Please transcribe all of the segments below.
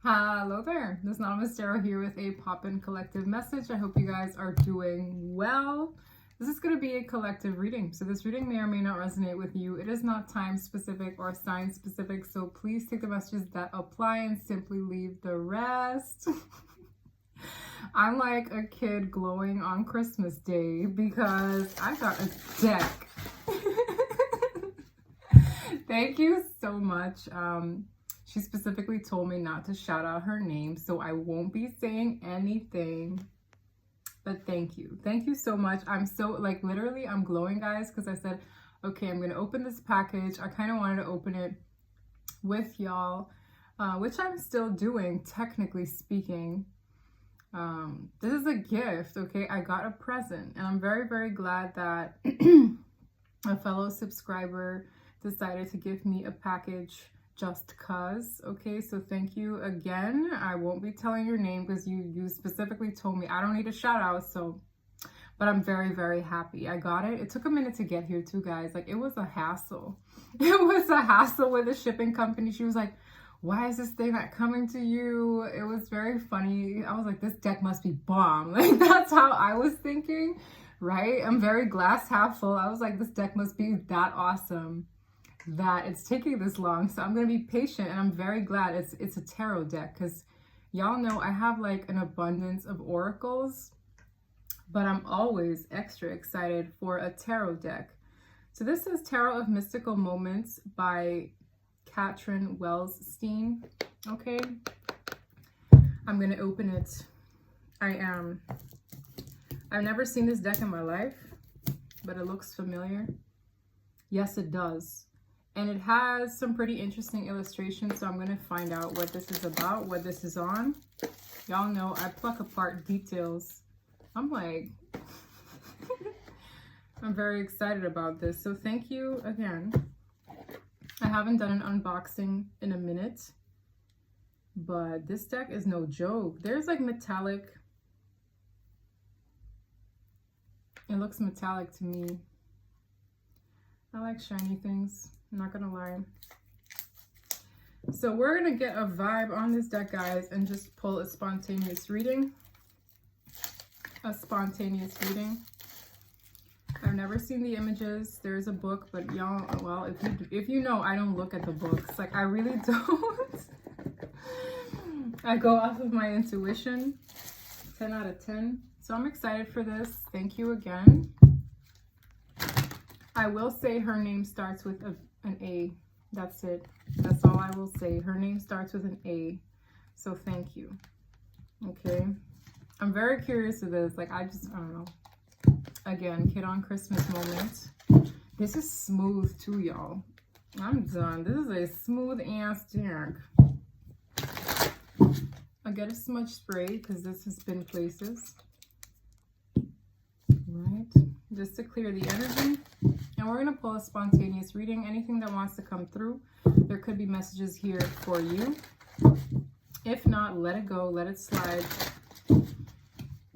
Hello there, this is Anonymous Tarot here with a pop-in collective message. I hope you guys are doing well. This is going to be a collective reading, so this reading may or may not resonate with you. It is not time specific or sign specific, so please take the messages that apply and simply leave the rest. I'm like a kid glowing on Christmas Day because I got a deck. Thank you so much. She specifically told me not to shout out her name, so I won't be saying anything. But thank you. Thank you so much. I'm so, like, literally, I'm glowing, guys, because I said, okay, I'm going to open this package. I kind of wanted to open it with y'all, which I'm still doing, technically speaking. This is a gift, okay? I got a present, and I'm very, very glad that a fellow subscriber decided to give me a package just cuz. Okay, so thank you again. I won't be telling your name because you specifically told me I don't need a shout out, so but I'm very, very happy I got it. It took a minute to get here too, guys. Like, it was a hassle. It was a hassle with the shipping company. She was like, why is this thing not coming to you? It was very funny. I was like, this deck must be bomb. Like, that's how I was thinking, right? I'm very glass half full. I was like, this deck must be that awesome that it's taking this long. So I'm going to be patient, and I'm very glad it's a tarot deck, because y'all know I have like an abundance of oracles, but I'm always extra excited for a tarot deck. So this is Tarot of Mystical Moments by Katrin Welsstein. Okay, I'm going to open it. I've never seen this deck in my life, but it looks familiar. Yes, it does. And it has some pretty interesting illustrations, so I'm going to find out what this is about, what this is on. Y'all know I pluck apart details. I'm like, I'm very excited about this. So thank you again. I haven't done an unboxing in a minute, but this deck is no joke. There's like metallic. It looks metallic to me. I like shiny things. I'm not gonna lie. So we're gonna get a vibe on this deck, guys, and just pull a spontaneous reading. A spontaneous reading. I've never seen the images. There's a book, but y'all, well, if you know, I don't look at the books. Like, I really don't. I go off of my intuition. 10 out of 10. So I'm excited for this. Thank you again. I will say her name starts with an A. That's it. That's all I will say. Her name starts with an A. So thank you. Okay. I'm very curious of this. Like, I don't know. Again, kid on Christmas moment. This is smooth too, y'all. I'm done. This is a smooth ass deck. I'll get a smudge spray because this has been places. Right. Just to clear the energy. And we're going to pull a spontaneous reading. Anything that wants to come through, there could be messages here for you. If not, let it go. Let it slide.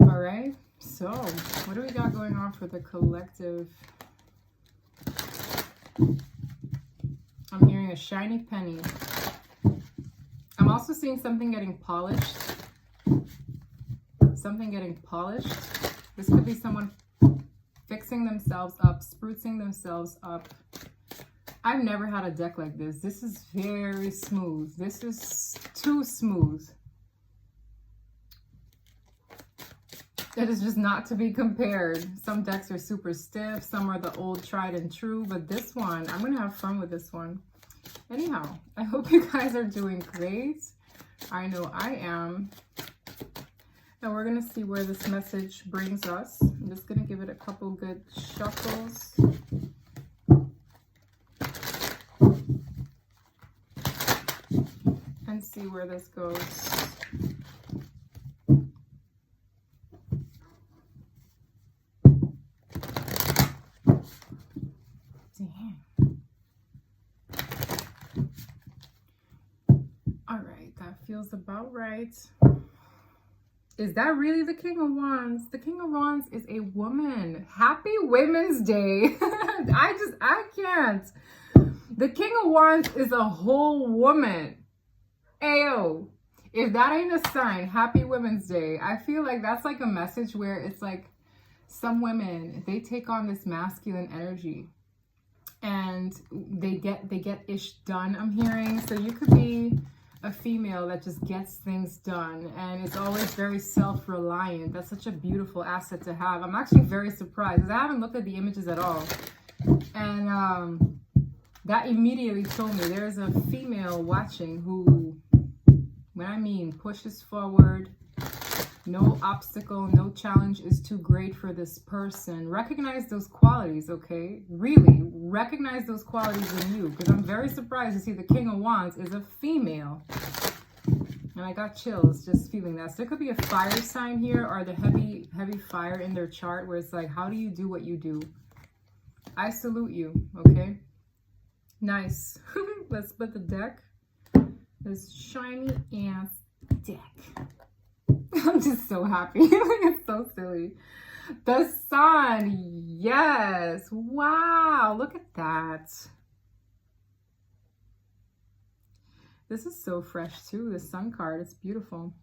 All right. So, what do we got going on for the collective? I'm hearing a shiny penny. I'm also seeing something getting polished. Something getting polished. This could be someone fixing themselves up, sprucing themselves up. I've never had a deck like this. This is very smooth. This is too smooth. It is just not to be compared. Some decks are super stiff. Some are the old tried and true. But this one, I'm going to have fun with this one. Anyhow, I hope you guys are doing great. I know I am. And we're going to see where this message brings us. I'm just going to give it a couple good shuffles. And see where this goes. Damn. All right, that feels about right. Is that really the King of Wands? The King of Wands is a woman. Happy Women's Day. I can't. The King of Wands is a whole woman. Ayo. If that ain't a sign, happy Women's Day. I feel like that's like a message where it's like some women, they take on this masculine energy and they get ish done, I'm hearing. So you could be a female that just gets things done and it's always very self-reliant. That's such a beautiful asset to have. I'm actually very surprised because I haven't looked at the images at all. And that immediately told me there's a female watching who, when I mean pushes forward, no obstacle, no challenge is too great for this person. Recognize those qualities, okay? Really, recognize those qualities in you, because I'm very surprised to see the King of Wands is a female. And I got chills just feeling that. So there could be a fire sign here, or the heavy fire in their chart, where it's like, how do you do what you do? I salute you, okay? Nice. Let's split the deck. This shiny ass deck. I'm just so happy. It's so silly. The sun. Yes. Wow. Look at that. This is so fresh too. The sun card. It's beautiful.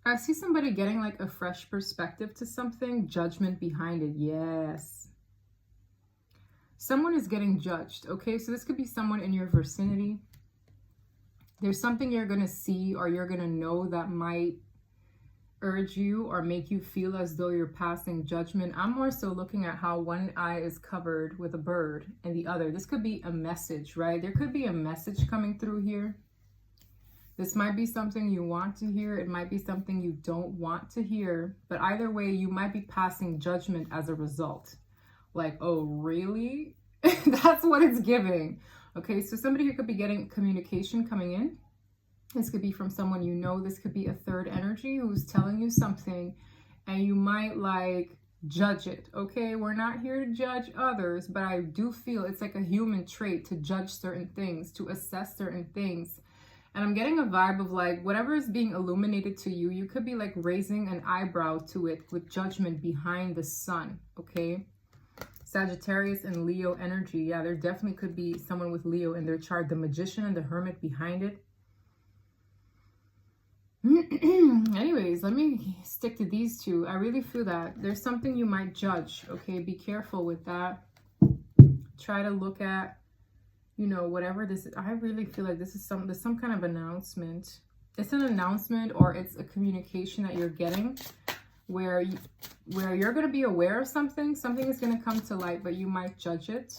I see somebody getting like a fresh perspective to something. Judgment behind it. Yes. Someone is getting judged, okay? So this could be someone in your vicinity. There's something you're going to see or you're going to know that might urge you or make you feel as though you're passing judgment. I'm more so looking at how one eye is covered with a bird and the other. This could be a message, right? There could be a message coming through here. This might be something you want to hear. It might be something you don't want to hear. But either way, you might be passing judgment as a result. Like, oh, really? That's what it's giving. Okay, so somebody who could be getting communication coming in. This could be from someone you know. This could be a third energy who's telling you something and you might like judge it. Okay, we're not here to judge others, but I do feel it's like a human trait to judge certain things, to assess certain things. And I'm getting a vibe of like whatever is being illuminated to you, you could be like raising an eyebrow to it with judgment behind the sun. Okay. Sagittarius and Leo energy. Yeah, there definitely could be someone with Leo in their chart. The Magician and the Hermit behind it. Anyways, let me stick to these two. I really feel that there's something you might judge. Okay, be careful with that. Try to look at, you know, whatever this is. I really feel like this is there's some kind of announcement. It's an announcement or it's a communication that you're getting where you're going to be aware of something. Something is going to come to light, but you might judge it.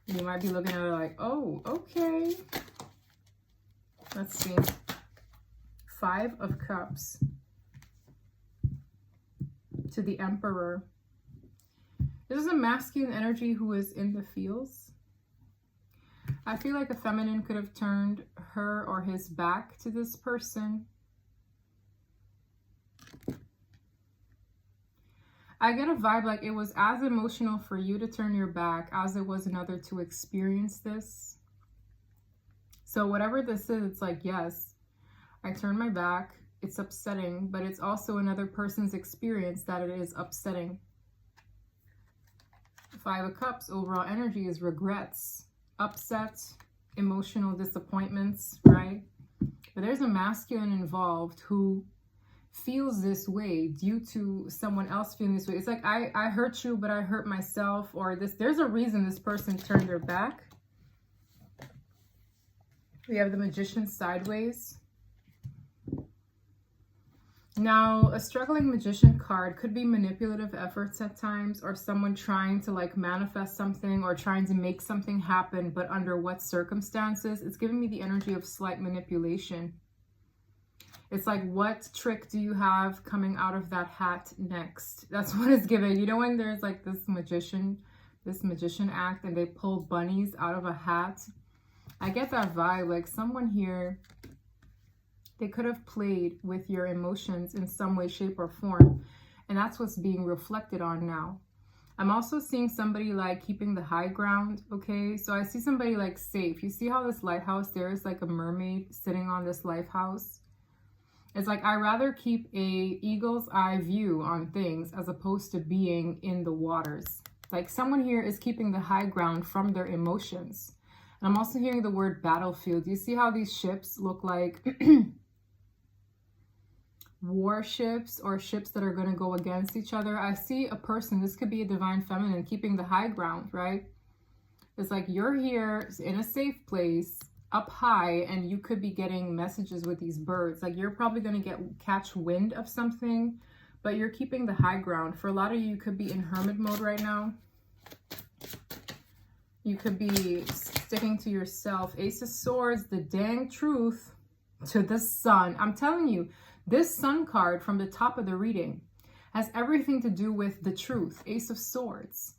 You might be looking at it like, oh, okay. Let's see. 5 of Cups to the Emperor. This is a masculine energy who is in the fields. I feel like a feminine could have turned her or his back to this person. I get a vibe like it was as emotional for you to turn your back as it was another to experience this. So whatever this is, it's like, yes, I turned my back. It's upsetting, but it's also another person's experience that it is upsetting. 5 of Cups, overall energy is regrets, upset, emotional disappointments, right? But there's a masculine involved who feels this way due to someone else feeling this way. It's like, I hurt you, but I hurt myself, or there's a reason this person turned their back. We have the Magician sideways. Now, a struggling magician card could be manipulative efforts at times, or someone trying to like manifest something or trying to make something happen, but under what circumstances? It's giving me the energy of slight manipulation. It's like, what trick do you have coming out of that hat next? That's what it's giving. You know, when there's like this magician act and they pull bunnies out of a hat. I get that vibe, like someone here, they could have played with your emotions in some way, shape, or form. And that's what's being reflected on now. I'm also seeing somebody like keeping the high ground, okay? So I see somebody like safe. You see how this lighthouse, there is like a mermaid sitting on this lighthouse? It's like, I rather keep a eagle's eye view on things as opposed to being in the waters. Like someone here is keeping the high ground from their emotions. And I'm also hearing the word battlefield. You see how these ships look like warships or ships that are going to go against each other? I see a person, this could be a divine feminine, keeping the high ground, right? It's like you're here in a safe place up high, and you could be getting messages with these birds. Like you're probably going to catch wind of something, but you're keeping the high ground. For a lot of you could be in hermit mode right now. You could be sticking to yourself. Ace of Swords, the dang truth to the sun. I'm telling you, this sun card from the top of the reading has everything to do with the truth. Ace of Swords.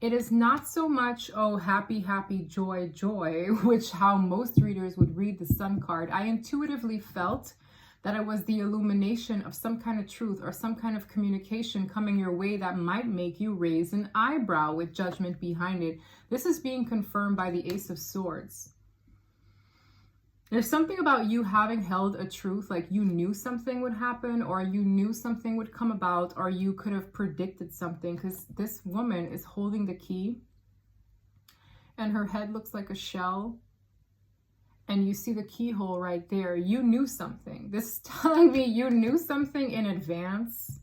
It is not so much, oh, happy, happy, joy, joy, which how most readers would read the sun card. I intuitively felt that it was the illumination of some kind of truth or some kind of communication coming your way that might make you raise an eyebrow with judgment behind it. This is being confirmed by the Ace of Swords. There's something about you having held a truth, like you knew something would happen, or you knew something would come about, or you could have predicted something, because this woman is holding the key and her head looks like a shell. And you see the keyhole right there. You knew something. This is telling me you knew something in advance.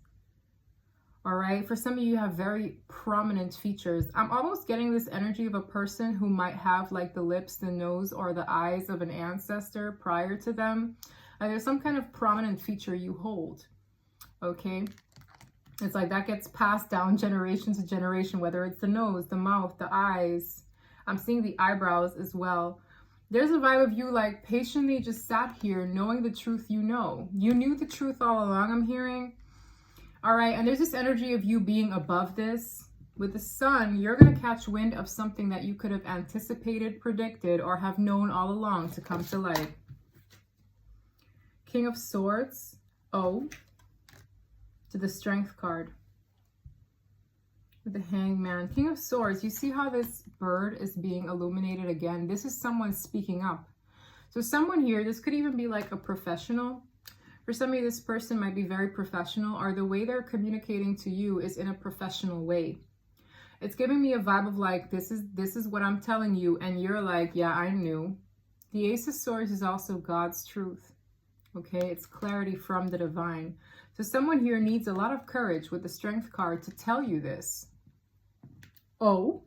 All right. For some of you, you have very prominent features. I'm almost getting this energy of a person who might have like the lips, the nose, or the eyes of an ancestor prior to them. There's some kind of prominent feature you hold. Okay. It's like that gets passed down generation to generation, whether it's the nose, the mouth, the eyes. I'm seeing the eyebrows as well. There's a vibe of you like patiently just sat here knowing the truth you know. You knew the truth all along, I'm hearing. All right, and there's this energy of you being above this. With the sun, you're going to catch wind of something that you could have anticipated, predicted, or have known all along to come to light. King of Swords, O, to the Strength card. The Hangman. King of Swords, you see how this bird is being illuminated again? This is someone speaking up. So someone here, this could even be like a professional. For some of you, this person might be very professional, or the way they're communicating to you is in a professional way. It's giving me a vibe of like, this is what I'm telling you, and you're like, yeah, I knew. The Ace of Swords is also God's truth. Okay, it's clarity from the divine. So someone here needs a lot of courage with the Strength card to tell you this. Oh.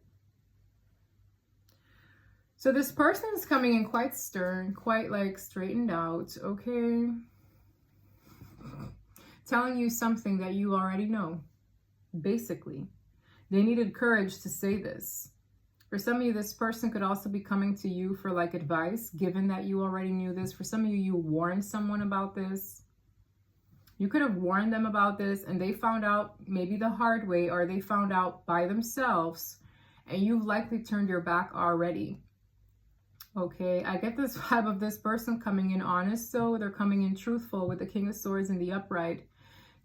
So this person is coming in quite stern, quite like straightened out, okay? Telling you something that you already know, basically. They needed courage to say this. For some of you, this person could also be coming to you for like advice, given that you already knew this. For some of you, you warned someone about this. You could have warned them about this and they found out maybe the hard way, or they found out by themselves, and you've likely turned your back already. Okay, I get this vibe of this person coming in honest, so they're coming in truthful with the King of Swords in the upright,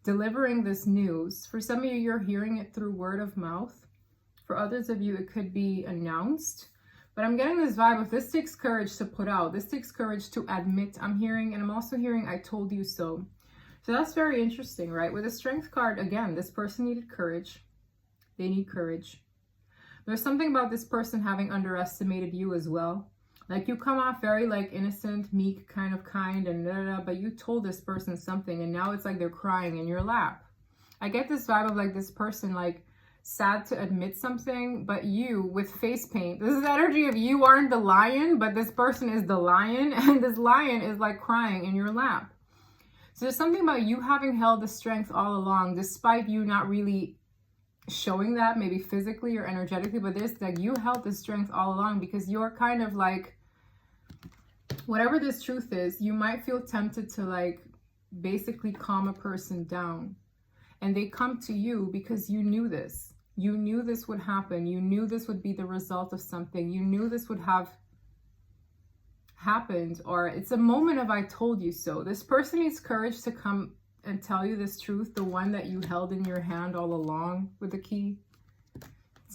delivering this news. For some of you, you're hearing it through word of mouth. For others of you, it could be announced. But I'm getting this vibe of this takes courage to put out. This takes courage to admit, I'm hearing, and I'm also hearing, I told you so. So that's very interesting, right? With the Strength card, again, this person needed courage. They need courage. There's something about this person having underestimated you as well. Like you come off very like innocent, meek, kind of kind, and but you told this person something, and now it's like they're crying in your lap. I get this vibe of like this person like sad to admit something, but you with face paint. This is the energy of you aren't the lion, but this person is the lion, and this lion is like crying in your lap. So there's something about you having held the strength all along, despite you not really showing that, maybe physically or energetically, but there's like you held the strength all along because you're kind of like, whatever this truth is, you might feel tempted to like basically calm a person down. And they come to you because you knew this. You knew this would happen. You knew this would be the result of something. You knew this would have happened, or it's a moment of I told you so. This person needs courage to come and tell you this truth, the one that you held in your hand all along with the key.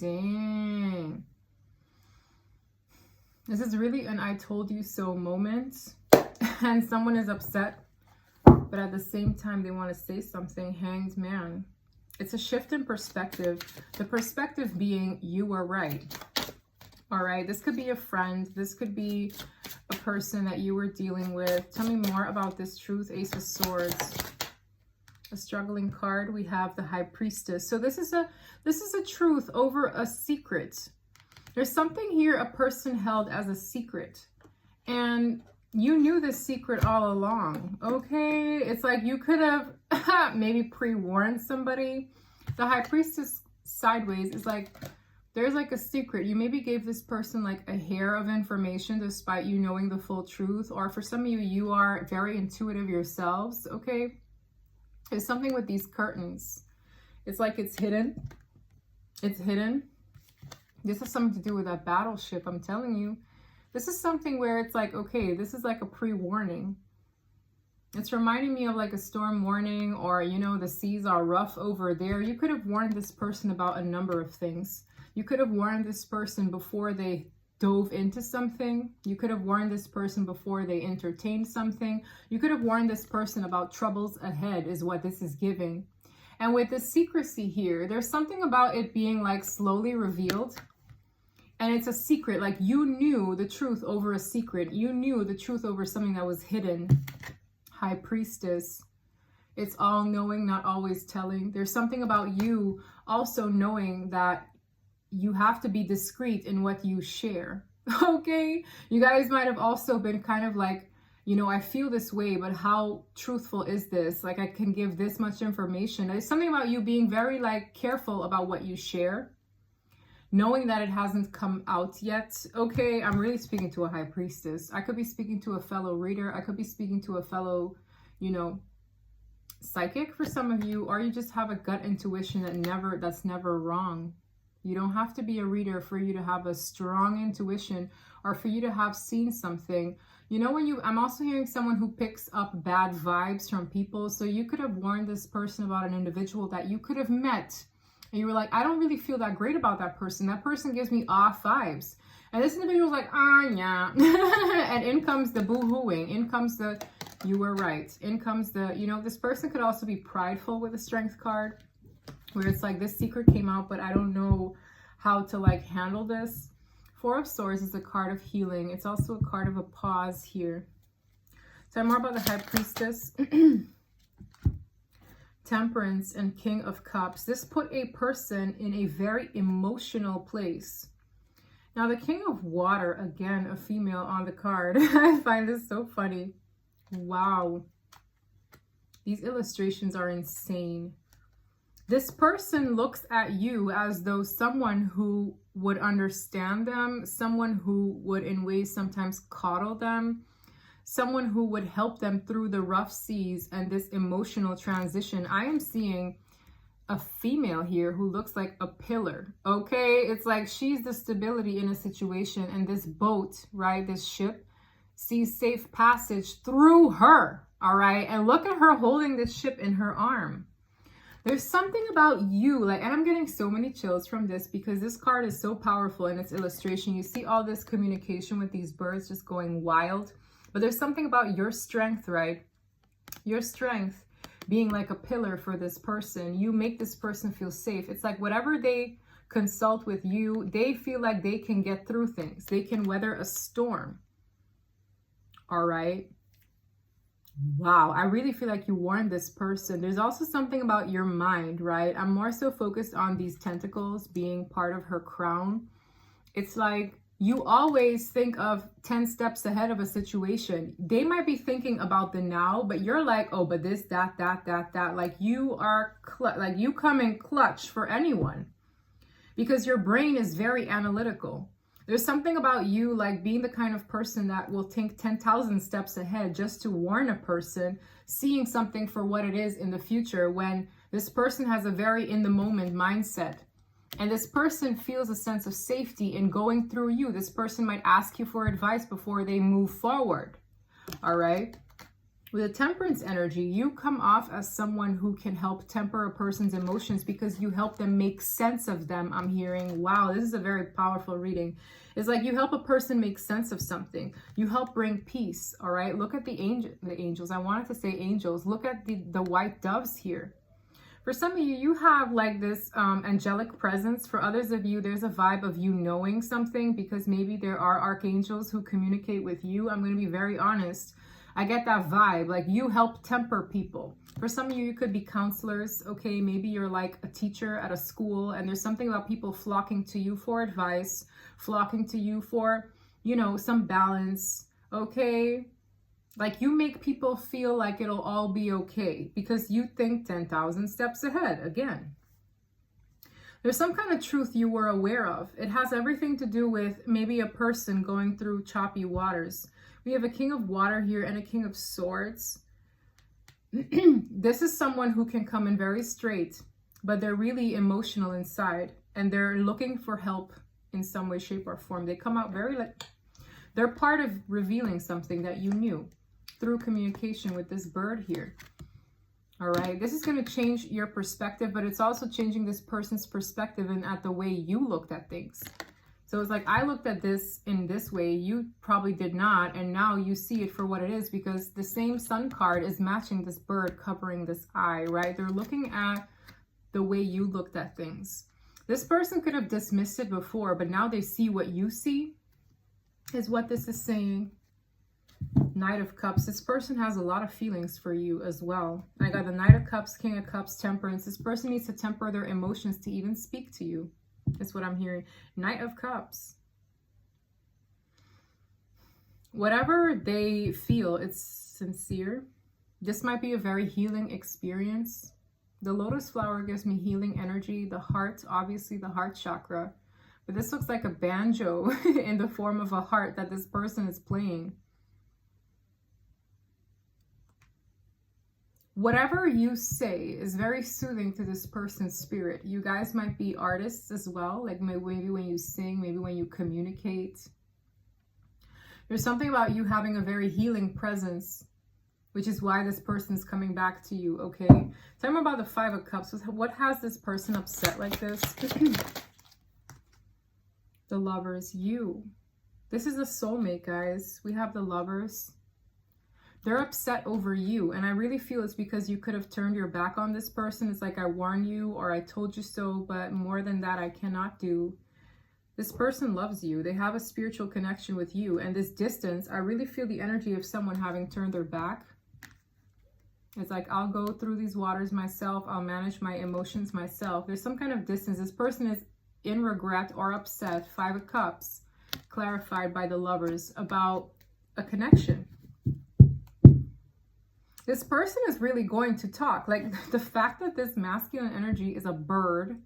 Dang. This is really an I told you so moment, and someone is upset, but at the same time they want to say something. Hanged Man. It's a shift in perspective. The perspective being you were right. All right. This could be a friend. This could be a person that you were dealing with. Tell me more about this truth. Ace of Swords. A struggling card. We have the High Priestess. So this is a truth over a secret. There's something here a person held as a secret. And you knew this secret all along. Okay. It's like you could have maybe pre-warned somebody. The High Priestess sideways is like, there's like a secret. You maybe gave this person like a hair of information despite you knowing the full truth. Or for some of you, you are very intuitive yourselves. Okay. There's something with these curtains. It's like it's hidden. It's hidden. This has something to do with that battleship. I'm telling you. This is something where it's like, okay, this is like a pre-warning. It's reminding me of like a storm warning, or, you know, the seas are rough over there. You could have warned this person about a number of things. You could have warned this person before they dove into something. You could have warned this person before they entertained something. You could have warned this person about troubles ahead is what this is giving. And with the secrecy here, there's something about it being like slowly revealed. And it's a secret, like you knew the truth over a secret. You knew the truth over something that was hidden. High Priestess. It's all knowing, not always telling. There's something about you also knowing that you have to be discreet in what you share. Okay? You guys might have also been kind of like, you know, I feel this way, but how truthful is this? Like I can give this much information. There's something about you being very like careful about what you share. Knowing that it hasn't come out yet. Okay, I'm really speaking to a High Priestess. I could be speaking to a fellow reader. I could be speaking to a fellow, you know, psychic for some of you. Or you just have a gut intuition that's never wrong. You don't have to be a reader for you to have a strong intuition or for you to have seen something. You know, I'm also hearing someone who picks up bad vibes from people. So you could have warned this person about an individual that you could have met. And you were like, I don't really feel that great about that person. That person gives me off vibes. And this individual's like, yeah. And in comes the boo-hooing. In comes the, you were right. In comes the, you know, this person could also be prideful with a Strength card. Where it's like, this secret came out, but I don't know how to like handle this. Four of Swords is a card of healing. It's also a card of a pause here. So more about the High Priestess. Temperance and King of Cups. This put a person in a very emotional place. Now the King of Water, again, a female on the card. I find this so funny. Wow. These illustrations are insane. This person looks at you as though someone who would understand them, someone who would in ways sometimes coddle them, someone who would help them through the rough seas and this emotional transition. I am seeing a female here who looks like a pillar, okay? It's like she's the stability in a situation, and this boat, right, this ship, sees safe passage through her, all right? And look at her holding this ship in her arm. There's something about you, like, and I'm getting so many chills from this because this card is so powerful in its illustration. You see all this communication with these birds just going wild. But there's something about your strength, right? Your strength being like a pillar for this person. You make this person feel safe. It's like whatever they consult with you, they feel like they can get through things. They can weather a storm. All right. Wow. I really feel like you warned this person. There's also something about your mind, right? I'm more so focused on these tentacles being part of her crown. It's like, you always think of 10 steps ahead of a situation. They might be thinking about the now, but you're like, oh, but this, that. Like you are, like you come in clutch for anyone because your brain is very analytical. There's something about you like being the kind of person that will think 10,000 steps ahead just to warn a person, seeing something for what it is in the future when this person has a very in the moment mindset. And this person feels a sense of safety in going through you. This person might ask you for advice before they move forward. All right. With a Temperance energy, you come off as someone who can help temper a person's emotions because you help them make sense of them. I'm hearing, wow, this is a very powerful reading. It's like you help a person make sense of something. You help bring peace. All right. Look at the angels. I wanted to say angels. Look at the white doves here. For some of you, you have like this angelic presence. For others of you, there's a vibe of you knowing something, because maybe there are archangels who communicate with you. I'm going to be very honest. I get that vibe, like you help temper people. For some of you, you could be counselors, okay? Maybe you're like a teacher at a school, and there's something about people flocking to you for advice, flocking to you for, you know, some balance, okay? Like you make people feel like it'll all be okay because you think 10,000 steps ahead. Again, there's some kind of truth you were aware of. It has everything to do with maybe a person going through choppy waters. We have a King of Water here and a King of Swords. This is someone who can come in very straight, but they're really emotional inside and they're looking for help in some way, shape, or form. They come out very like they're part of revealing something that you knew through communication with this bird here. All right, this is going to change your perspective, but it's also changing this person's perspective and at the way you looked at things. So it's like, I looked at this in this way, you probably did not, and now you see it for what it is, because the same sun card is matching this bird covering this eye, right? They're looking at the way you looked at things. This person could have dismissed it before, but now they see what you see, is what this is saying. Knight of Cups. This person has a lot of feelings for you as well. I got the Knight of Cups, King of Cups, Temperance. This person needs to temper their emotions to even speak to you. That's what I'm hearing. Knight of Cups. Whatever they feel, it's sincere. This might be a very healing experience. The lotus flower gives me healing energy. The heart, obviously the heart chakra. But this looks like a banjo in the form of a heart that this person is playing. Whatever you say is very soothing to this person's spirit. You guys might be artists as well, like maybe when you sing, maybe when you communicate. There's something about you having a very healing presence, which is why this person's coming back to you, okay? Tell me about the Five of Cups. What has this person upset like this? The Lovers, you. This is a soulmate, guys. We have the Lovers. They're upset over you, and I really feel it's because you could have turned your back on this person. It's like, I warned you or I told you so, but more than that I cannot do. This person loves you. They have a spiritual connection with you, and this distance, I really feel the energy of someone having turned their back. It's like, I'll go through these waters myself. I'll manage my emotions myself. There's some kind of distance. This person is in regret or upset. Five of Cups, clarified by the Lovers, about a connection. This person is really going to talk. Like the fact that this masculine energy is a bird.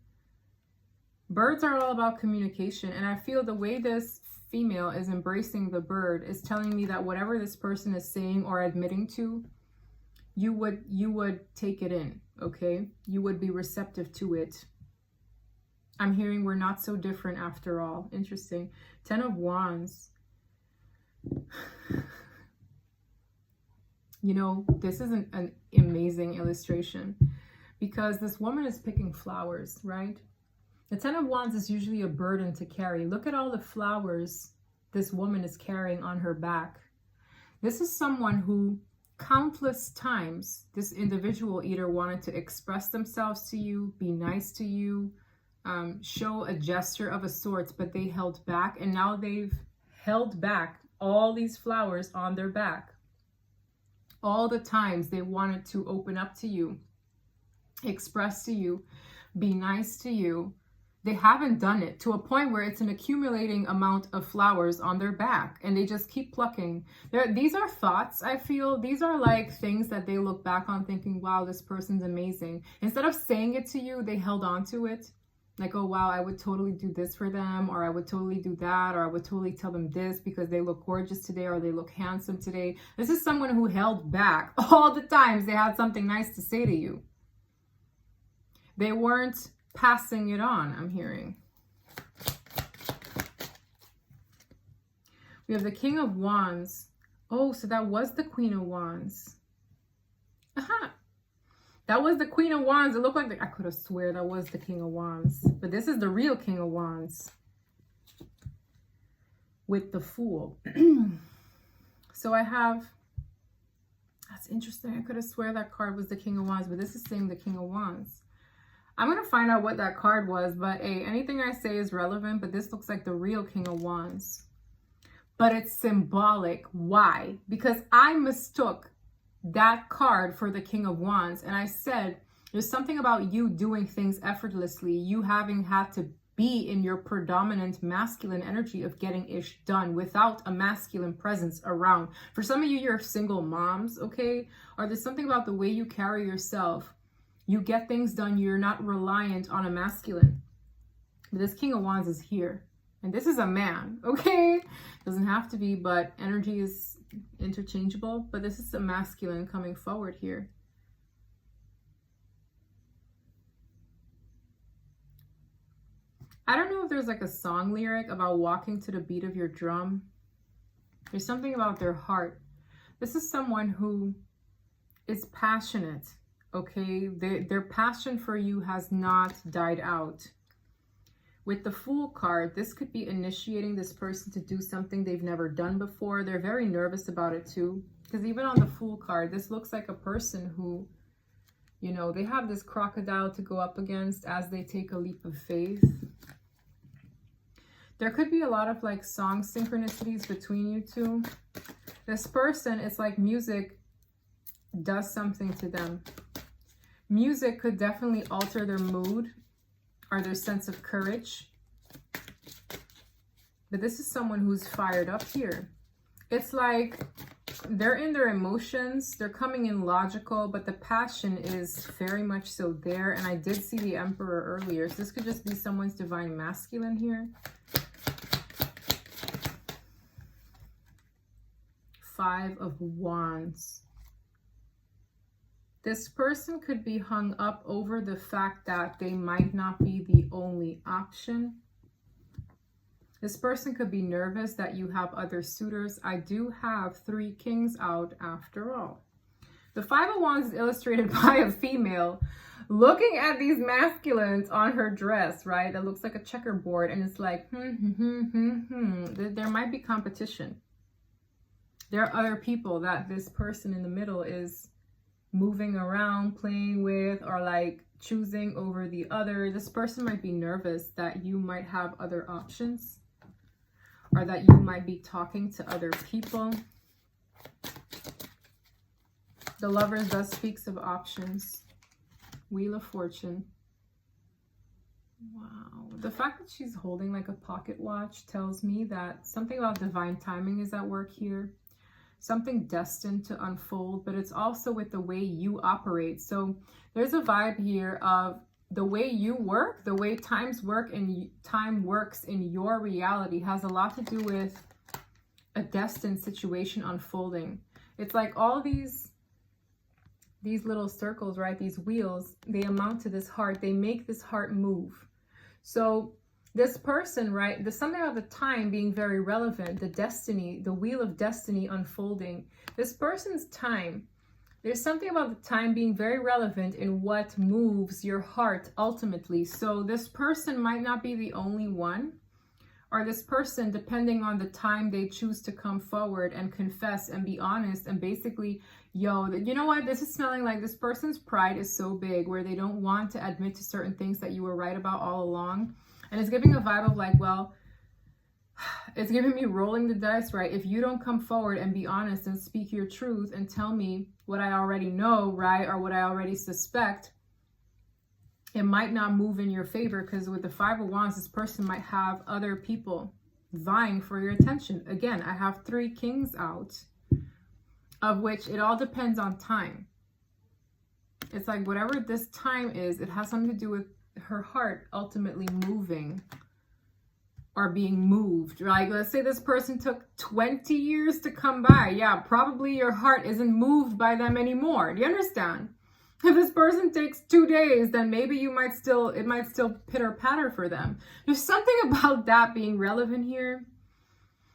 Birds are all about communication. And I feel the way this female is embracing the bird is telling me that whatever this person is saying or admitting to, you would take it in, okay? You would be receptive to it. I'm hearing we're not so different after all. Interesting. 10 of Wands. You know, this is an amazing illustration because this woman is picking flowers, right? The 10 of Wands is usually a burden to carry. Look at all the flowers this woman is carrying on her back. This is someone who countless times this individual either wanted to express themselves to you, be nice to you, show a gesture of a sort, but they held back, and now they've held back all these flowers on their back. All the times they wanted to open up to you, express to you, be nice to you, they haven't done it, to a point where it's an accumulating amount of flowers on their back, and they just keep plucking. These are thoughts, I feel. These are like things that they look back on thinking, wow, this person's amazing. Instead of saying it to you, they held on to it. Like, oh, wow, I would totally do this for them, or I would totally do that, or I would totally tell them this because they look gorgeous today, or they look handsome today. This is someone who held back all the times they had something nice to say to you. They weren't passing it on, I'm hearing. We have the King of Wands. Oh, so that was the Queen of Wands. Aha. That was the Queen of Wands. It looked like I could have swear that was the King of Wands. But this is the real King of Wands. With the Fool. So I have... That's interesting. I could have swear that card was the King of Wands. But this is saying the King of Wands. I'm going to find out what that card was, but hey, anything I say is relevant, but this looks like the real King of Wands. But it's symbolic. Why? Because I mistook that card for the King of Wands. And I said, there's something about you doing things effortlessly, you having had to be in your predominant masculine energy of getting ish done without a masculine presence around. For some of you, you're single moms, okay? Or there's something about the way you carry yourself. You get things done. You're not reliant on a masculine. But this King of Wands is here. And this is a man, okay? Doesn't have to be, but energy is interchangeable. But this is a masculine coming forward here. I don't know if there's like a song lyric about walking to the beat of your drum. There's something about their heart. This is someone who is passionate, okay? Their passion for you has not died out. With the Fool card, this could be initiating this person to do something they've never done before. They're very nervous about it too. Because even on the Fool card, this looks like a person who, you know, they have this crocodile to go up against as they take a leap of faith. There could be a lot of like song synchronicities between you two. This person, it's like music does something to them. Music could definitely alter their mood or their sense of courage. But this is someone who's fired up here. It's like they're in their emotions. They're coming in logical, but the passion is very much so there. And I did see the Emperor earlier. So this could just be someone's divine masculine here. 5 of Wands. This person could be hung up over the fact that they might not be the only option. This person could be nervous that you have other suitors. I do have 3 kings out after all. The 5 of Wands is illustrated by a female looking at these masculines on her dress, right? That looks like a checkerboard, and it's like, There might be competition. There are other people that this person in the middle is moving around, playing with, or like choosing over the other. This person might be nervous that you might have other options, or that you might be talking to other people. The Lovers thus speaks of options. Wheel of Fortune. Wow. The fact that she's holding like a pocket watch tells me that something about divine timing is at work here. Something destined to unfold, but it's also with the way you operate. So there's a vibe here of the way you work, the way times work and time works in your reality has a lot to do with a destined situation unfolding. It's like all these little circles, right? These wheels, they amount to this heart. They make this heart move. So this person, right, there's something about the time being very relevant, the destiny, the wheel of destiny unfolding. This person's time, there's something about the time being very relevant in what moves your heart ultimately. So this person might not be the only one, or this person, depending on the time they choose to come forward and confess and be honest and basically, yo, you know what, this is smelling like this person's pride is so big where they don't want to admit to certain things that you were right about all along. And it's giving a vibe of like, well, it's giving me rolling the dice, right? If you don't come forward and be honest and speak your truth and tell me what I already know, right? Or what I already suspect, it might not move in your favor, because with the 5 of Wands, this person might have other people vying for your attention. Again, I have 3 kings out, of which it all depends on time. It's like whatever this time is, it has something to do with her heart ultimately moving or being moved. Like, let's say this person took 20 years to come by. Yeah, probably your heart isn't moved by them anymore. Do you understand? If this person takes 2 days, then maybe it might still pitter patter for them. There's something about that being relevant here.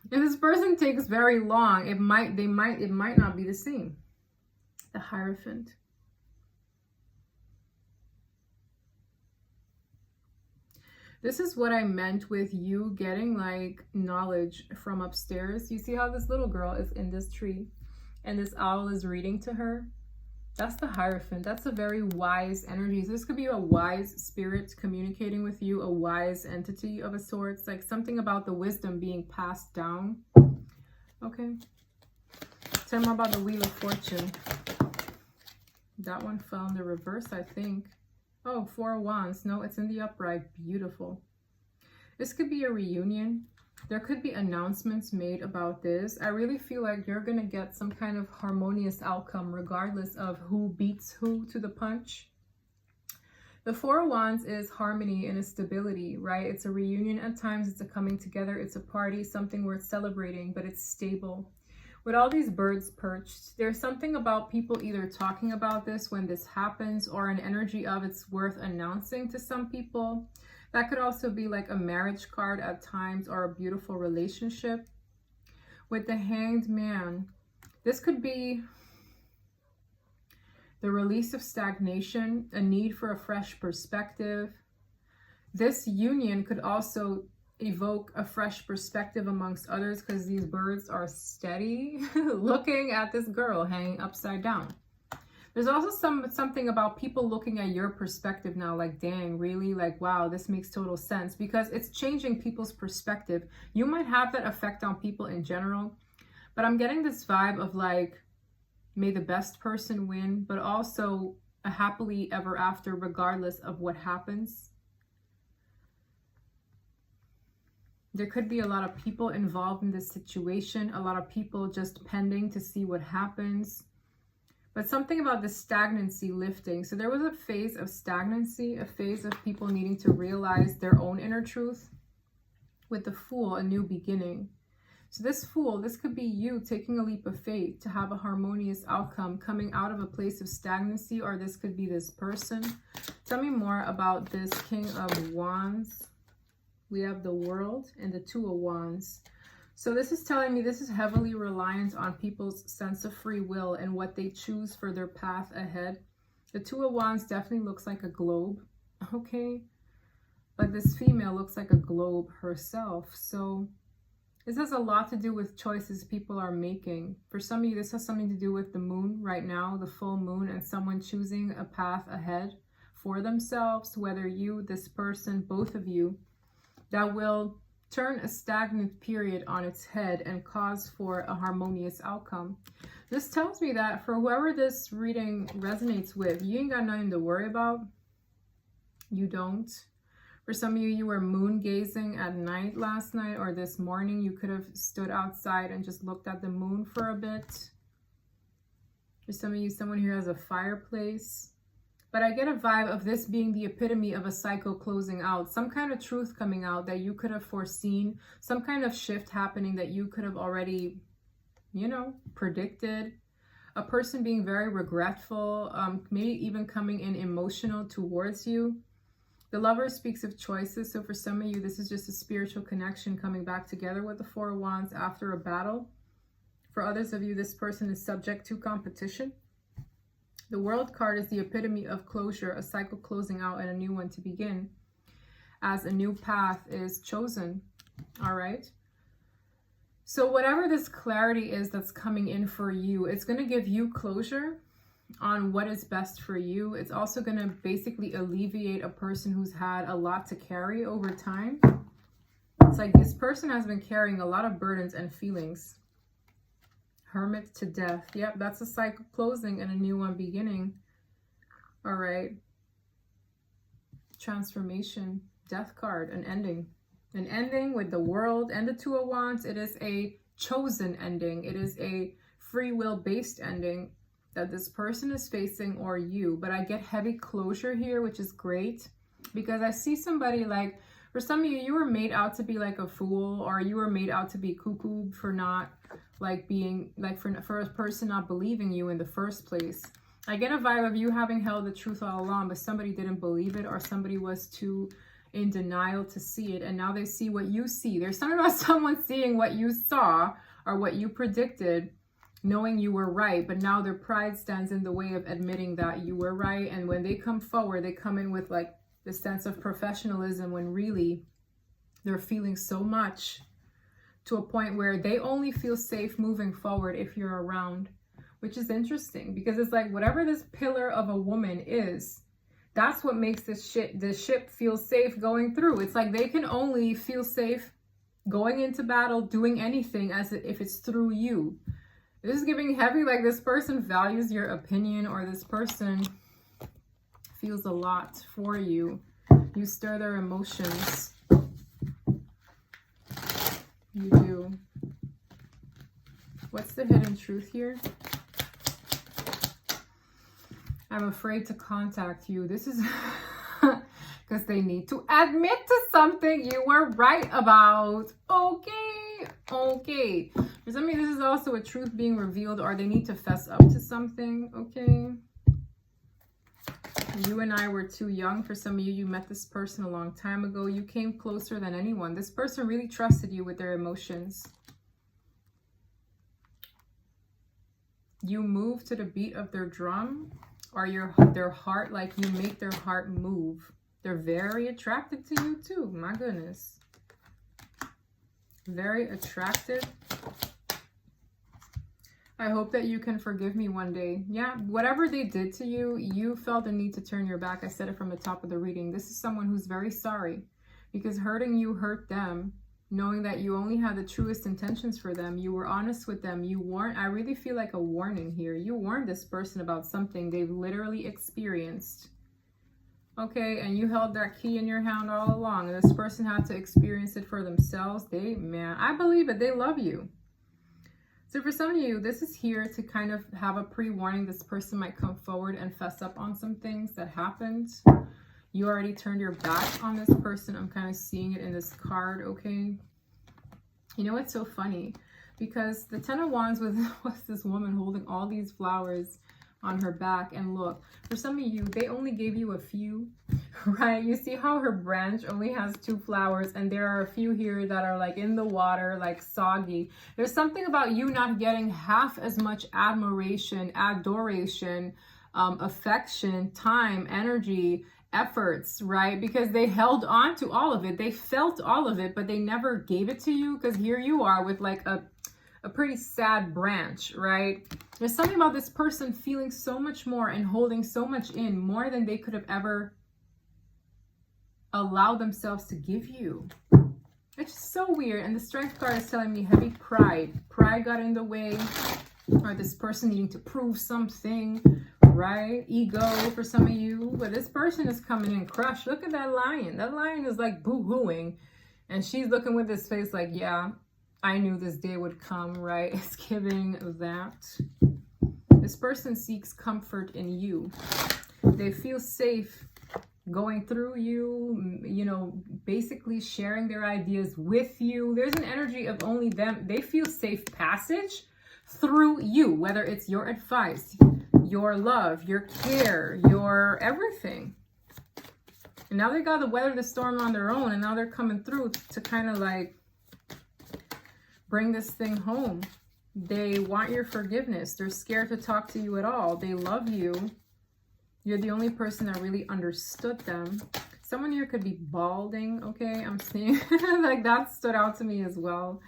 If this person takes very long, it might not be the same. The Hierophant. This is what I meant with you getting like knowledge from upstairs. You see how this little girl is in this tree and this owl is reading to her? That's the Hierophant. That's a very wise energy. So this could be a wise spirit communicating with you, a wise entity of a sort. It's like something about the wisdom being passed down. Okay. Tell me more about the Wheel of Fortune. That one fell in the reverse, I think. Oh, Four of Wands. No, it's in the upright. Beautiful. This could be a reunion. There could be announcements made about this. I really feel like you're going to get some kind of harmonious outcome regardless of who beats who to the punch. The Four of Wands is harmony and a stability, right? It's a reunion at times. It's a coming together. It's a party, something worth celebrating, but it's stable. With all these birds perched, there's something about people either talking about this when this happens or an energy of it's worth announcing to some people. That could also be like a marriage card at times or a beautiful relationship. With the Hanged Man, this could be the release of stagnation, a need for a fresh perspective. This union could also evoke a fresh perspective amongst others because these birds are steady looking at this girl hanging upside down. There's also something about people looking at your perspective now, like, dang, really? Like, wow, this makes total sense, because it's changing people's perspective. You might have that effect on people in general, but I'm getting this vibe of like, may the best person win, but also a happily ever after regardless of what happens. There could be a lot of people involved in this situation, a lot of people just pending to see what happens. But something about the stagnancy lifting. So there was a phase of stagnancy, a phase of people needing to realize their own inner truth. With the Fool, a new beginning. So this Fool, this could be you taking a leap of faith to have a harmonious outcome coming out of a place of stagnancy, or this could be this person. Tell me more about this King of Wands. We have the World and the Two of Wands. So this is telling me this is heavily reliant on people's sense of free will and what they choose for their path ahead. The Two of Wands definitely looks like a globe, okay? But this female looks like a globe herself. So this has a lot to do with choices people are making. For some of you, this has something to do with the moon right now, the full moon, and someone choosing a path ahead for themselves, whether you, this person, both of you, that will turn a stagnant period on its head and cause for a harmonious outcome. This tells me that for whoever this reading resonates with, you ain't got nothing to worry about. You don't. For some of you, you were moon gazing at night last night, or this morning you could have stood outside and just looked at the moon for a bit. For some of you, someone here has a fireplace. But I get a vibe of this being the epitome of a cycle closing out, some kind of truth coming out that you could have foreseen, some kind of shift happening that you could have already, you know, predicted. A person being very regretful, maybe even coming in emotional towards you. The Lover speaks of choices. So for some of you, this is just a spiritual connection coming back together with the Four of Wands after a battle. For others of you, this person is subject to competition. The World card is the epitome of closure, a cycle closing out and a new one to begin as a new path is chosen. All right. So whatever this clarity is that's coming in for you, it's going to give you closure on what is best for you. It's also going to basically alleviate a person who's had a lot to carry over time. It's like this person has been carrying a lot of burdens and feelings. Hermit to Death. Yep, that's a cycle closing and a new one beginning. All right. Transformation. Death card. An ending. An ending with the World and the Two of Wands. It is a chosen ending. It is a free will based ending that this person is facing, or you. But I get heavy closure here, which is great, because I see somebody like, for some of you, you were made out to be like a fool, or you were made out to be cuckoo for not like being like for a person not believing you in the first place. I get a vibe of you having held the truth all along, but somebody didn't believe it, or somebody was too in denial to see it, and now they see what you see. There's something about someone seeing what you saw or what you predicted, knowing you were right, but now their pride stands in the way of admitting that you were right. And when they come forward, they come in with like the sense of professionalism, when really they're feeling so much to a point where they only feel safe moving forward if you're around. which is interesting because it's like whatever this pillar of a woman is, that's what makes this ship feel safe going through. It's like they can only feel safe going into battle, doing anything as if it's through you. This is giving heavy, like this person values your opinion, or this person feels a lot for you. You stir their emotions. You do. What's the hidden truth here? I'm afraid to contact you. This is because they need to admit to something you were right about. Okay. Okay. For some of you, this is also a truth being revealed, or they need to fess up to something. Okay. You and I were too young. For some of you, you met this person a long time ago. You came closer than anyone. This person really trusted you with their emotions. You move to the beat of their drum, or their heart, like you make their heart move. They're very attracted to you too. My goodness. Very attractive. I hope that you can forgive me one day. Yeah, whatever they did to you, you felt the need to turn your back. I said it from the top of the reading. This is someone who's very sorry because hurting you hurt them. Knowing that you only had the truest intentions for them. You were honest with them. You warned. I really feel like a warning here. You warned this person about something they've literally experienced. Okay, and you held that key in your hand all along. And this person had to experience it for themselves. Man, I believe it. They love you. So for some of you, this is here to kind of have a pre-warning. This person might come forward and fess up on some things that happened. You already turned your back on this person. I'm kind of seeing it in this card, okay? You know what's so funny? Because the Ten of Wands was this woman holding all these flowers on her back. And look, for some of you, they only gave you a few, right? You see how her branch only has 2 flowers, and there are a few here that are like in the water, like soggy. There's something about you not getting half as much admiration, adoration, affection, time, energy, efforts, right? Because they held on to all of it. They felt all of it, but they never gave it to you, because here you are with like a pretty sad branch, right? There's something about this person feeling so much more and holding so much in, more than they could have ever allowed themselves to give you. It's just so weird. And the Strength card is telling me heavy pride. Pride got in the way, or this person needing to prove something, right? Ego for some of you. But this person is coming in crushed. Look at that lion. That lion is like boo-hooing. And she's looking with this face like, yeah, I knew this day would come, right? It's giving that. This person seeks comfort in you. They feel safe going through you, you know, basically sharing their ideas with you. There's an energy of only them. They feel safe passage through you, whether it's your advice, your love, your care, your everything. And now they got to weather the storm on their own, and now they're coming through to kind of like bring this thing home. They want your forgiveness. They're scared to talk to you at all. They love you. You're the only person that really understood them. Someone here could be balding, okay? I'm seeing like that stood out to me as well.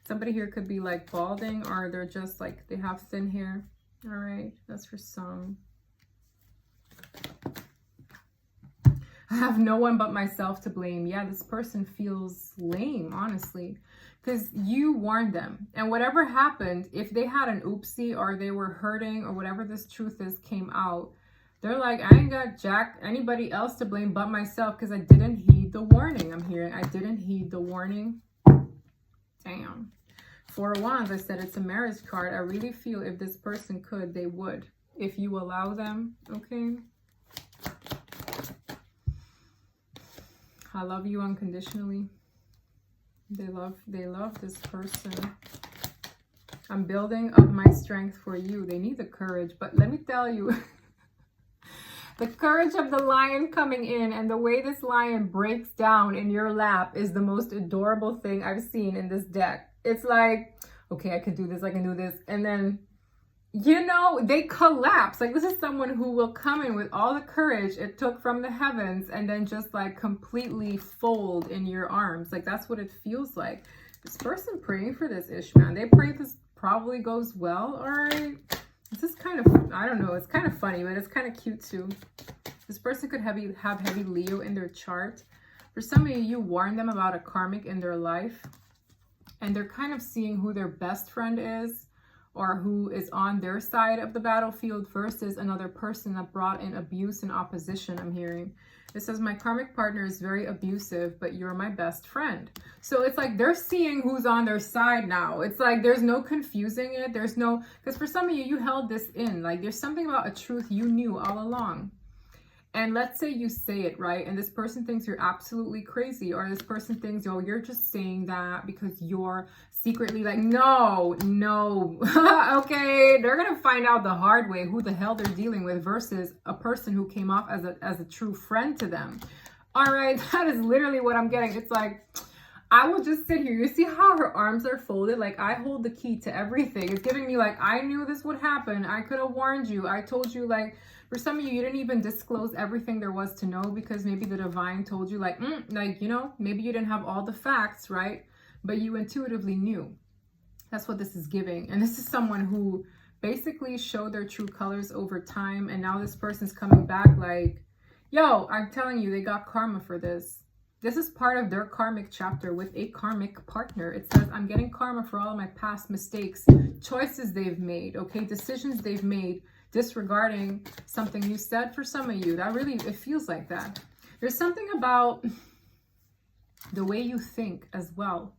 Somebody here could be like balding, or they're just like, they have thin hair. All right, that's for some. I have no one but myself to blame. Yeah, this person feels lame, honestly, because you warned them. And whatever happened, if they had an oopsie, or they were hurting, or whatever this truth is came out, they're like, I ain't got anybody else to blame but myself, because I didn't heed the warning. I'm hearing, I didn't heed the warning. Damn. 4 of Wands, I said it's a marriage card. I really feel if this person could, they would. If you allow them, okay? I love you unconditionally. They love this person. I'm building up my strength for you. They need the courage, but let me tell you, the courage of the lion coming in, and the way this lion breaks down in your lap, is the most adorable thing I've seen in this deck. It's like, okay, I can do this, I can do this. And then, you know, they collapse. Like, this is someone who will come in with all the courage it took from the heavens, and then just like completely fold in your arms. Like, that's what it feels like. This person praying for this, Ishman. They pray this probably goes well, all right? This is kind of, I don't know, it's kind of funny, but it's kind of cute too. This person could have heavy Leo in their chart. For some of you, you warned them about a karmic in their life, and they're kind of seeing who their best friend is or who is on their side of the battlefield versus another person that brought in abuse and opposition, I'm hearing. It says, my karmic partner is very abusive, but you're my best friend. So it's like they're seeing who's on their side now. It's like there's no confusing it. There's no, because for some of you, you held this in. Like there's something about a truth you knew all along. And let's say you say it, right? And this person thinks you're absolutely crazy, or this person thinks, oh, you're just saying that because you're secretly like, no. Okay, they're gonna find out the hard way who the hell they're dealing with versus a person who came off as a true friend to them. All right, that is literally what I'm getting. It's like, I will just sit here. You see how her arms are folded? Like I hold the key to everything. It's giving me like, I knew this would happen. I could have warned you. I told you, like, for some of you, you didn't even disclose everything there was to know because maybe the divine told you like, you know, maybe you didn't have all the facts, right? But you intuitively knew. That's what this is giving. And this is someone who basically showed their true colors over time. And now this person's coming back like, yo, I'm telling you, they got karma for this. This is part of their karmic chapter with a karmic partner. It says, I'm getting karma for all of my past mistakes, choices they've made, okay, decisions they've made, disregarding something you said. For some of you, that really, it feels like that. There's something about the way you think as well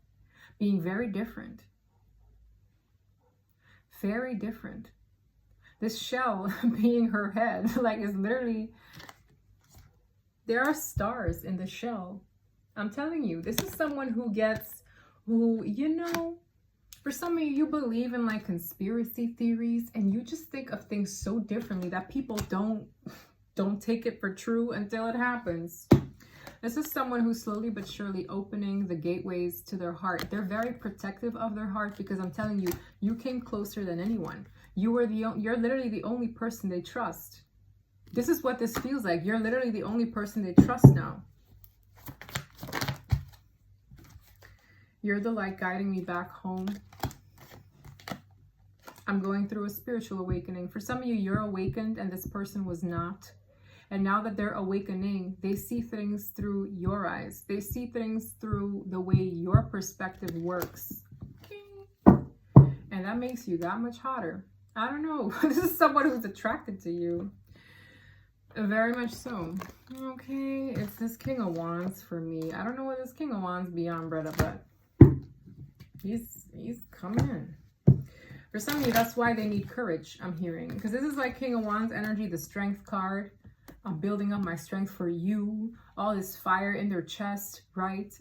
being very different. Very different. This shell being her head, like, is literally, there are stars in the shell. I'm telling you, this is someone who, you know, for some of you, you believe in like conspiracy theories and you just think of things so differently that people don't take it for true until it happens. This is someone who's slowly but surely opening the gateways to their heart. They're very protective of their heart because I'm telling you, you came closer than anyone. You're literally the only person they trust. This is what this feels like. You're literally the only person they trust now. You're the light guiding me back home. I'm going through a spiritual awakening. For some of you, you're awakened and this person was not. And now that they're awakening, they see things through your eyes. They see things through the way your perspective works. And that makes you that much hotter. I don't know. This is someone who's attracted to you. Very much so. Okay, it's this King of Wands for me. I don't know what this King of Wands beyond Bretta, but he's coming in. For some of you, that's why they need courage, I'm hearing. Because this is like King of Wands energy, the Strength card. I'm building up my strength for you. All this fire in their chest, right?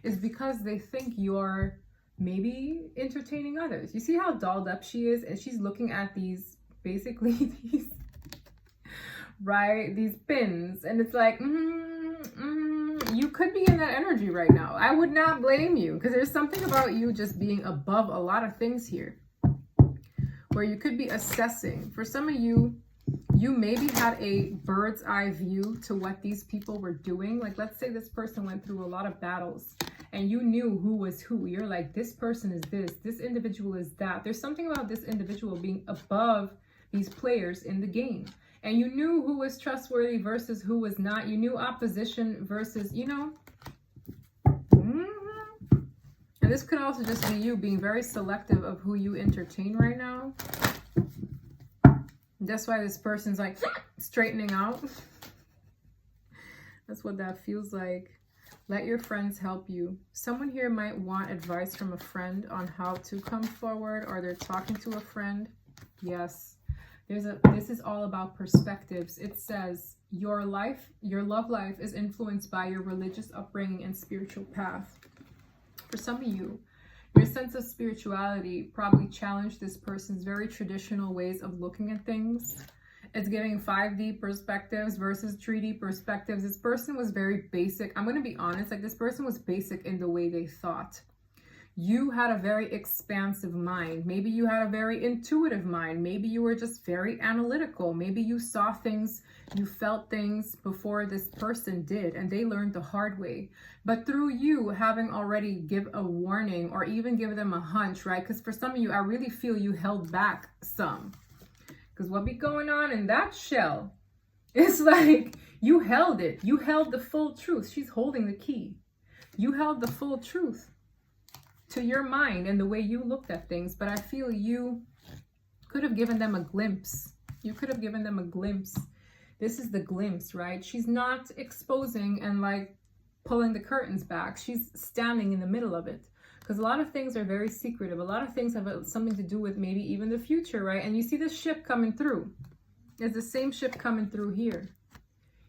Is because they think you're maybe entertaining others. You see how dolled up she is? And she's looking at these, basically these, right? These pins. And it's like, you could be in that energy right now. I would not blame you because there's something about you just being above a lot of things here where you could be assessing. For some of you, you maybe had a bird's eye view to what these people were doing. Like, let's say this person went through a lot of battles and you knew who was who. You're like, this person is this individual is that. There's something about this individual being above these players in the game. And you knew who was trustworthy versus who was not. You knew opposition versus, you know. And this could also just be you being very selective of who you entertain right now. That's why this person's like straightening out. That's what that feels like. Let your friends help you. Someone here might want advice from a friend on how to come forward, or they're talking to a friend. Yes. This is all about perspectives. It says your love life is influenced by your religious upbringing and spiritual path. For some of you, your sense of spirituality probably challenged this person's very traditional ways of looking at things. It's giving 5D perspectives versus 3D perspectives. This person was very basic. I'm going to be honest, like this person was basic in the way they thought. you had a very expansive mind. Maybe you had a very intuitive mind. Maybe you were just very analytical. Maybe you saw things, you felt things before this person did, and they learned the hard way. But through you having already give a warning or even give them a hunch, right? Because for some of you, I really feel you held back some. Because what be going on in that shell? It's like you held it. You held the full truth. She's holding the key. You held the full truth to your mind and the way you looked at things. But I feel you could have given them a glimpse. You could have given them a glimpse. This is the glimpse, right? She's not exposing and like pulling the curtains back. She's standing in the middle of it. Because a lot of things are very secretive. A lot of things have something to do with maybe even the future, right? And you see this ship coming through. It's the same ship coming through here.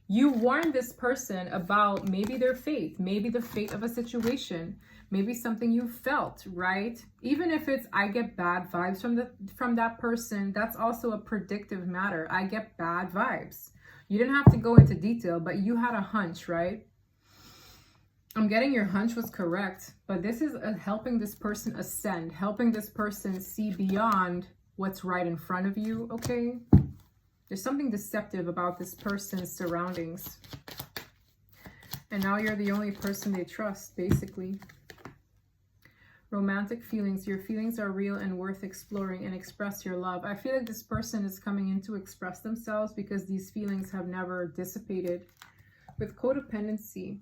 You warned this person about maybe their fate, maybe the fate of a situation, maybe something you felt, right? Even if it's, I get bad vibes from that person, that's also a predictive matter. I get bad vibes. You didn't have to go into detail, but you had a hunch, right? I'm getting your hunch was correct, but this is helping this person ascend, helping this person see beyond what's right in front of you, okay? There's something deceptive about this person's surroundings. And now you're the only person they trust, basically. Romantic feelings. Your feelings are real and worth exploring, and express your love. I feel like this person is coming in to express themselves because these feelings have never dissipated. With codependency,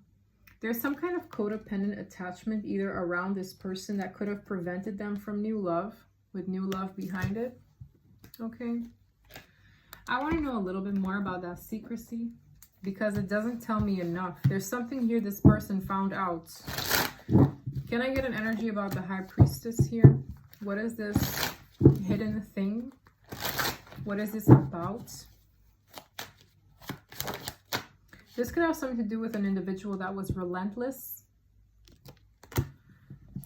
there's some kind of codependent attachment either around this person that could have prevented them from new love, with new love behind it. Okay. I want to know a little bit more about that secrecy because it doesn't tell me enough. There's something here this person found out. Can I get an energy about the High Priestess here? What is this hidden thing? What is this about? This could have something to do with an individual that was relentless.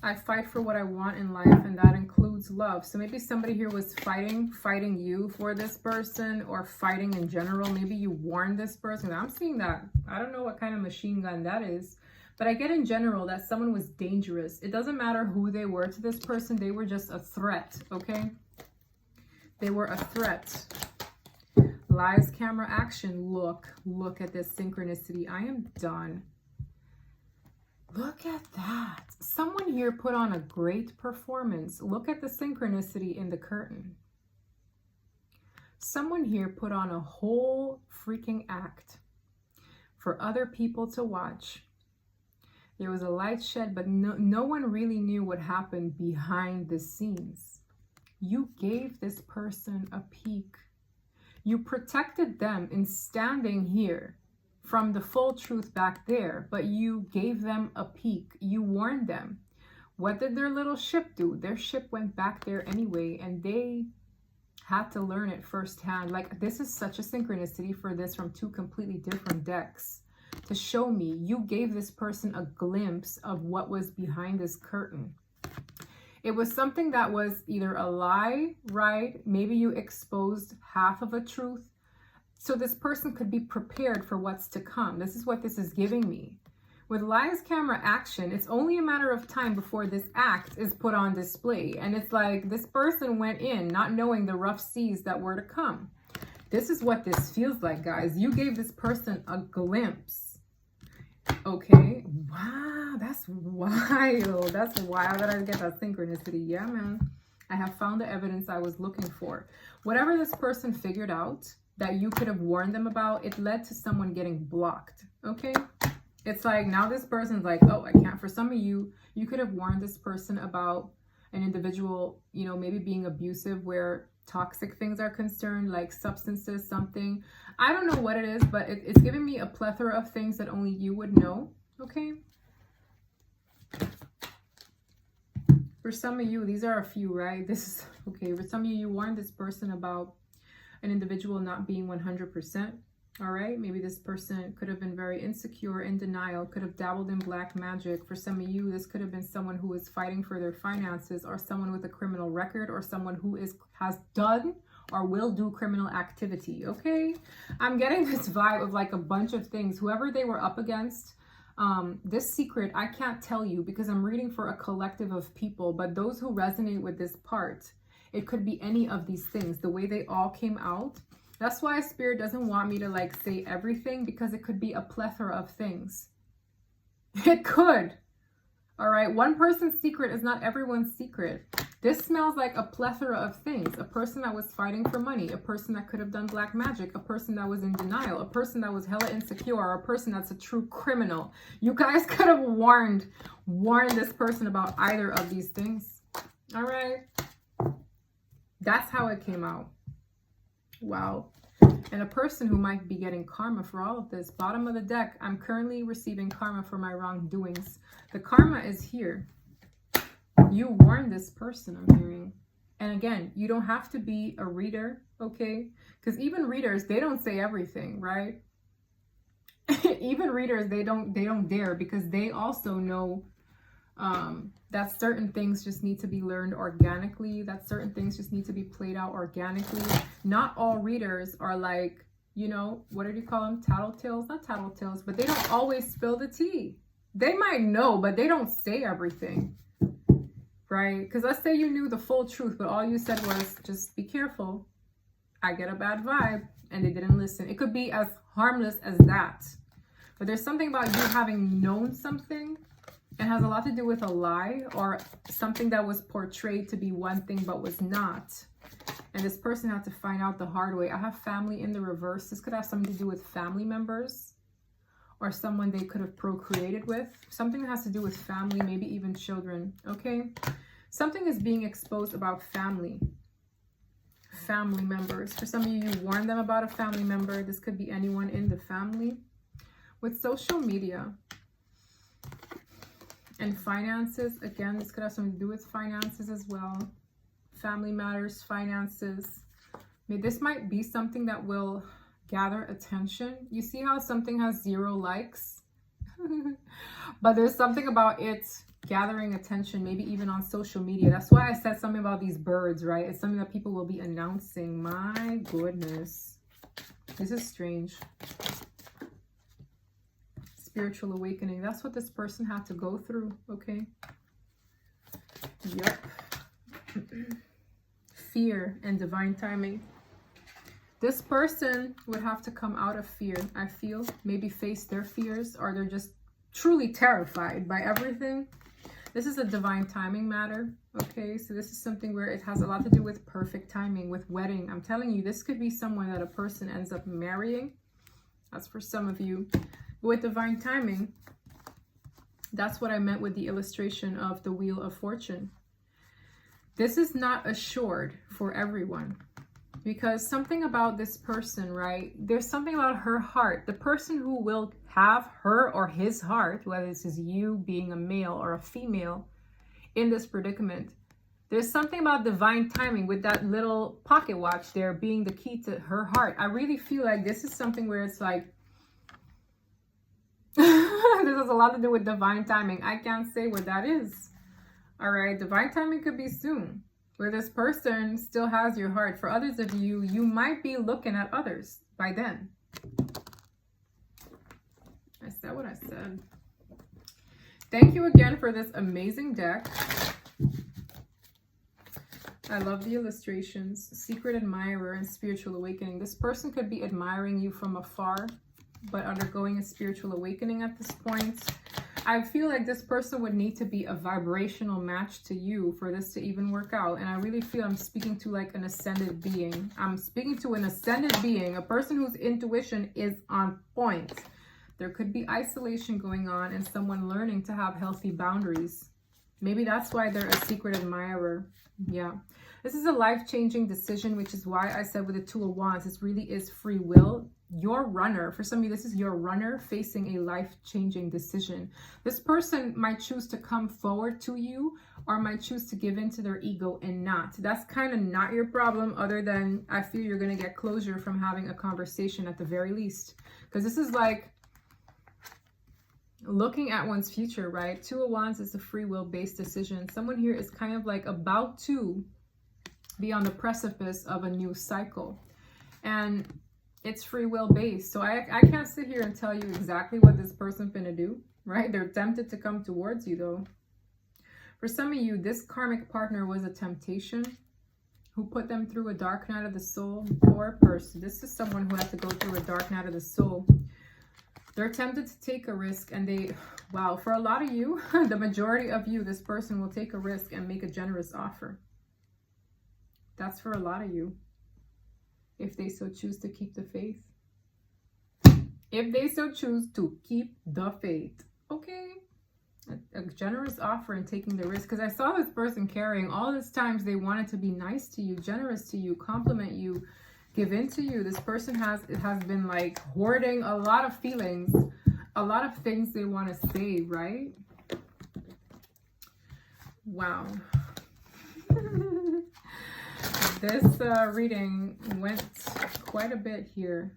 I fight for what I want in life, and that includes love. So maybe somebody here was fighting you for this person, or fighting in general. Maybe you warned this person. I'm seeing that. I don't know what kind of machine gun that is, but I get in general that someone was dangerous. It doesn't matter who they were to this person. They were just a threat, okay? They were a threat. Lies, camera, action. Look at this synchronicity. I am done. Look at that. Someone here put on a great performance. Look at the synchronicity in the curtain. Someone here put on a whole freaking act for other people to watch. There was a light shed, but no one really knew what happened behind the scenes. You gave this person a peek. You protected them in standing here from the full truth back there, but you gave them a peek. You warned them. What did their little ship do? Their ship went back there anyway, and they had to learn it firsthand. Like, this is such a synchronicity for this from two completely different decks to show me you gave this person a glimpse of what was behind this curtain. It was something that was either a lie, right? Maybe you exposed half of a truth. So this person could be prepared for what's to come. This is what this is giving me. With lies, camera, action, it's only a matter of time before this act is put on display. And it's like this person went in not knowing the rough seas that were to come. This is what this feels like, guys. You gave this person a glimpse. Okay. Wow, that's wild. That's wild that I get that synchronicity. Yeah, man. I have found the evidence I was looking for. Whatever this person figured out that you could have warned them about, it led to someone getting blocked. Okay. It's like now this person's like, oh, I can't. For some of you, you could have warned this person about an individual, you know, maybe being abusive where toxic things are concerned, like substances, something. I don't know what it is, but it's giving me a plethora of things that only you would know. Okay. For some of you, these are a few, right? This is okay. For some of you, you warned this person about an individual not being 100%. All right. Maybe this person could have been very insecure, in denial, could have dabbled in black magic. For some of you, this could have been someone who is fighting for their finances, or someone with a criminal record, or someone who has done or will do criminal activity. Okay. I'm getting this vibe of like a bunch of things. Whoever they were up against, This secret, I can't tell you because I'm reading for a collective of people, but those who resonate with this part, it could be any of these things, the way they all came out. That's why Spirit doesn't want me to like say everything, because it could be a plethora of things. It could. All right. One person's secret is not everyone's secret. This smells like a plethora of things. A person that was fighting for money, a person that could have done black magic, a person that was in denial, a person that was hella insecure, or a person that's a true criminal. You guys could have warned this person about either of these things. All right. That's how it came out. Wow. And a person who might be getting karma for all of this. Bottom of the deck, I'm currently receiving karma for my wrongdoings. The karma is here. You warned this person, I'm hearing. And again, you don't have to be a reader, okay? Because even readers, they don't say everything, right? Even readers, they don't dare, because they also know that certain things just need to be learned organically, that certain things just need to be played out organically. Not all readers are like, you know, what do you call them? Tattletales? Not tattletales, but they don't always spill the tea. They might know, but they don't say everything, right? Because let's say you knew the full truth, but all you said was, just be careful. I get a bad vibe, and they didn't listen. It could be as harmless as that. But there's something about you having known something. It has a lot to do with a lie or something that was portrayed to be one thing but was not. And this person had to find out the hard way. I have family in the reverse. This could have something to do with family members or someone they could have procreated with. Something that has to do with family, maybe even children, okay? Something is being exposed about family members. For some of you, you warned them about a family member. This could be anyone in the family. With social media and finances, again, this could have something to do with finances as well. Family matters, finances. This might be something that will gather attention. You see how something has 0 likes? But there's something about it gathering attention, maybe even on social media. That's why I said something about these birds, right? It's something that people will be announcing. My goodness. This is strange. Spiritual awakening. That's what this person had to go through, okay? Yep. Fear and divine timing. This person would have to come out of fear, I feel. Maybe face their fears, or they're just truly terrified by everything. This is a divine timing matter, okay? So this is something where it has a lot to do with perfect timing, with wedding. I'm telling you, this could be someone that a person ends up marrying. That's for some of you. With divine timing, that's what I meant with the illustration of the Wheel of Fortune. This is not assured for everyone, because something about this person, right? There's something about her heart. The person who will have her or his heart, whether this is you being a male or a female in this predicament, there's something about divine timing with that little pocket watch there being the key to her heart. I really feel like this is something where it's like, this has a lot to do with divine timing. I can't say what that is. All right. Divine timing could be soon, where this person still has your heart. For others of you, you might be looking at others by then. I said what I said. Thank you again for this amazing deck. I love the illustrations. Secret admirer and spiritual awakening. This person could be admiring you from afar, but undergoing a spiritual awakening at this point. I feel like this person would need to be a vibrational match to you for this to even work out. And I really feel I'm speaking to like an ascended being. I'm speaking to an ascended being, a person whose intuition is on point. There could be isolation going on and someone learning to have healthy boundaries. Maybe that's why they're a secret admirer. Yeah. This is a life-changing decision, which is why I said with the Two of Wands, this really is free will. Your runner, for some of you, this is your runner facing a life-changing decision. This person might choose to come forward to you or might choose to give in to their ego and not. That's kind of not your problem, other than I feel you're going to get closure from having a conversation at the very least. Because this is like looking at one's future, right? Two of Wands is a free will-based decision. Someone here is kind of like about to be on the precipice of a new cycle. And it's free will based. So I can't sit here and tell you exactly what this person's gonna do. right? They're tempted to come towards you though. For some of you, this karmic partner was a temptation who put them through a dark night of the soul. Or a person. This is someone who had to go through a dark night of the soul. They're tempted to take a risk, and they, wow, for a lot of you, the majority of you, this person will take a risk and make a generous offer. That's for a lot of you, if they so choose to keep the faith. If they so choose to keep the faith, okay? A generous offer and taking the risk. Because I saw this person carrying all these times they wanted to be nice to you, generous to you, compliment you, give in to you. This person has been like hoarding a lot of feelings, a lot of things they want to say, right? Wow. This reading went quite a bit here.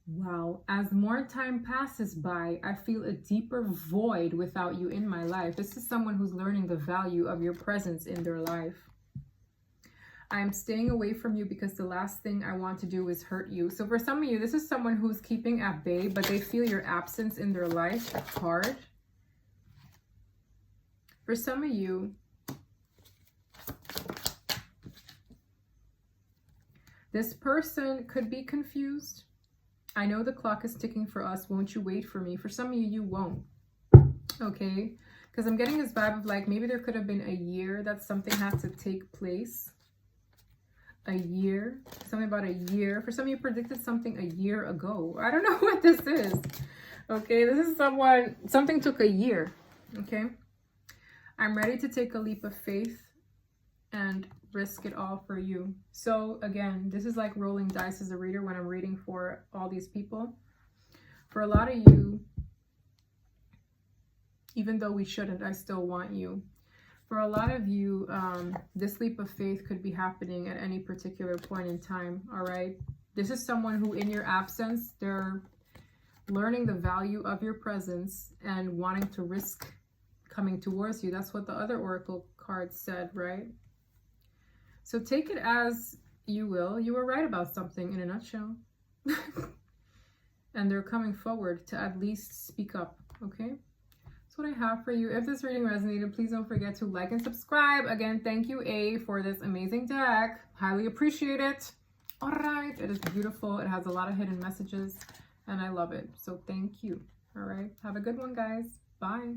Wow. As more time passes by, I feel a deeper void without you in my life. This is someone who's learning the value of your presence in their life. I'm staying away from you because the last thing I want to do is hurt you. So for some of you, this is someone who's keeping at bay, but they feel your absence in their life hard. For some of you, this person could be confused. I know the clock is ticking for us. Won't you wait for me? For some of you, you won't. Okay? Because I'm getting this vibe of like, maybe there could have been a year that something had to take place. A year. Something about a year. For some of you, predicted something a year ago. I don't know what this is. Okay? This is something took a year. Okay? I'm ready to take a leap of faith and risk it all for you. So again, this is like rolling dice as a reader when I'm reading for all these people. For a lot of you, even though we shouldn't, I still want you. For a lot of you, this leap of faith could be happening at any particular point in time, all right? This is someone who, in your absence, they're learning the value of your presence and wanting to risk coming towards you. That's what the other oracle card said, right? So take it as you will. You were right about something in a nutshell. And they're coming forward to at least speak up, okay? That's what I have for you. If this reading resonated, please don't forget to like and subscribe. Again, thank you, A, for this amazing deck. Highly appreciate it. All right, it is beautiful. It has a lot of hidden messages, and I love it. So thank you. All right, have a good one, guys. Bye.